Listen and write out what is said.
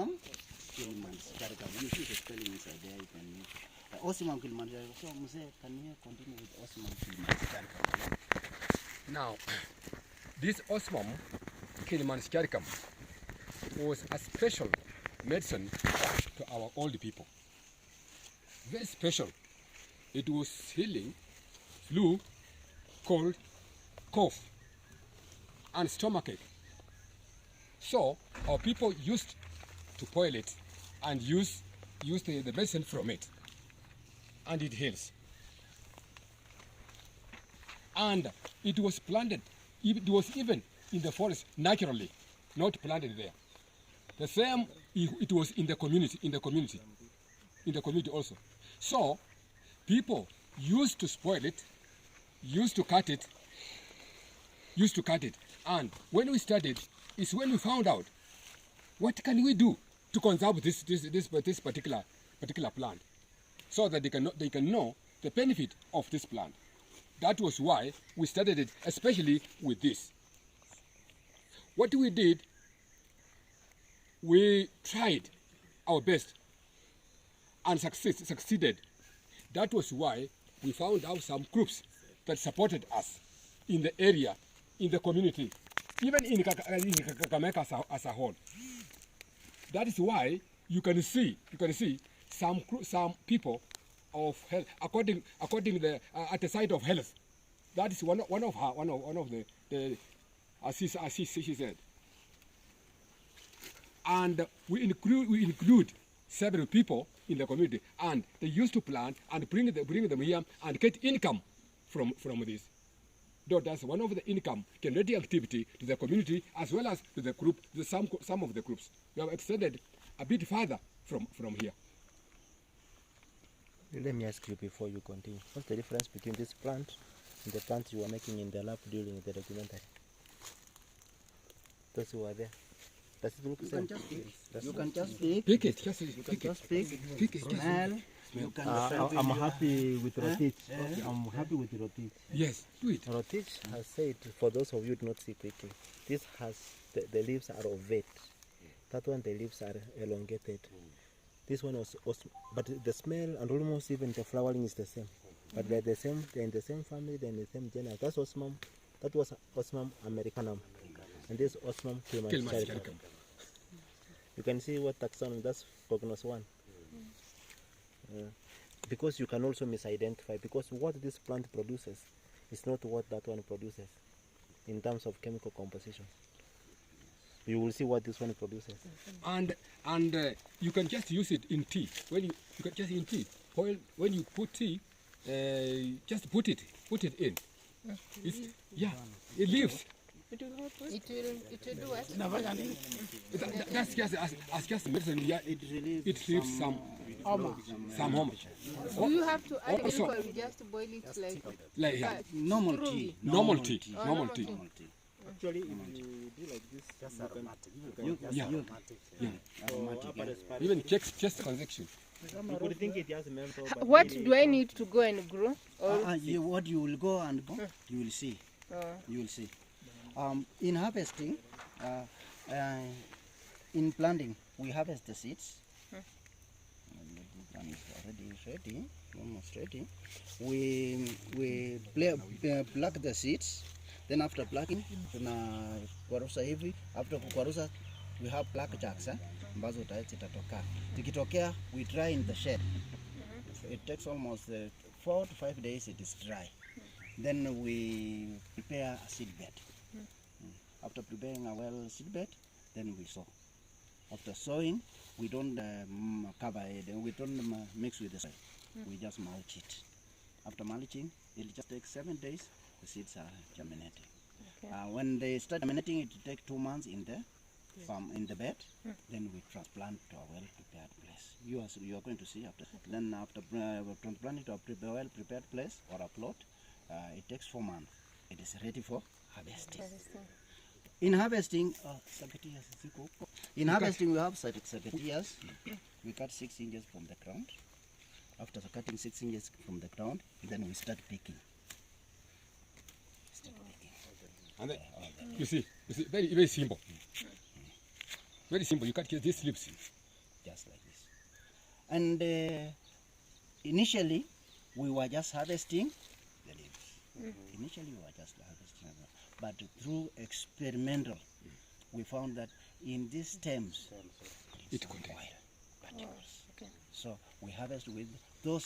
O.kilimandscharicum. You see the spelling inside there. You can use Ocimum Kilimanjaro. So, Muse, can you continue with Ocimum Kilimanjaro? Now, this Ocimum Kilimanscharicum was a special medicine to our old people. Very special. It was healing flu, cold, cough, and stomachache. So our people used to boil it and use the medicine from it, and it heals. And it was planted. It was even in the forest naturally, not planted there. The same, it was in the community also. So people used to spoil it, used to cut it, and when we started, is when we found out what can we do to conserve this particular plant, so that they can know the benefit of this plant. That was why we started it, especially with this. What we did, we tried our best and succeeded. That was why we found out some groups that supported us in the area, in the community, even in Kakamega as a whole. That is why you can see some people of health according the at the side of health. That is one of the as she said. And we include several people in the community, and they used to plant and bring them here and get income from this. Though that's one of the income generating activity to the community as well as to the group, some of the groups. We have extended a bit further from here. Let me ask you before you continue. What's the difference between this plant and the plant you were making in the lab during the documentary? Those who are there. Does it look the same? You can just pick. Pick it. Pick it. Smell. You can I'm happy with rotich. Okay, I'm happy with rotich. Yes, do it. Rotich has said, for those of you who do not see quickly, this has the leaves are ovate. That one, the leaves are elongated. This one was, but the smell and almost even the flowering is the same. But they're the same. They're in the same family. They're in the same genus. That's Ocimum. That was Ocimum americanum, and this Ocimum Kilimanscharicum. You can see what taxonomy. That's Cognos 1. Because you can also misidentify, because what this plant produces is not what that one produces in terms of chemical composition. You will see what this one produces. And you can just use it in tea. When you can just in tea. When you put tea, just put it in. It leaves. It will do what? That's just medicine. Yeah, it leaves some homa. Do you have to add chemical or just boil it like normal tea? Normal tea. Actually, if you do like this, just aromatic. Even just convection. You could think it has menthol. What do I need to go and grow? What you will go and go, you will see. You will see. In harvesting, in planting, we harvest the seeds. One is ready, almost ready. We pluck the seeds. Then after plucking, after kukwarusa, we have pluck jacks. Ambazo zitatoka. Zikitokea, we dry in the shed. It takes almost 4 to 5 days. It is dry. Then we prepare a seed bed. After preparing a well seed bed, then we sow. After sowing, we don't cover it, we don't mix with the soil. We just mulch it. After mulching, it just takes 7 days. The seeds are germinating. Okay. When they start germinating, it takes 2 months in the farm, in the bed. Then we transplant to a well-prepared place. You are going to see after. Then after transplanting to a well-prepared place or a plot, it takes 4 months. It is ready for harvesting. In harvesting, we have secateurs. We cut 6 inches from the ground. After cutting 6 inches from the ground, then we start picking. And then, you see, very simple. Very simple. You cut these leaves. just like this. And initially, we were just harvesting the leaves. Initially, we were just harvesting them. But through experimental, we found that in these stems, It contains oil particles. Okay. So we harvest with those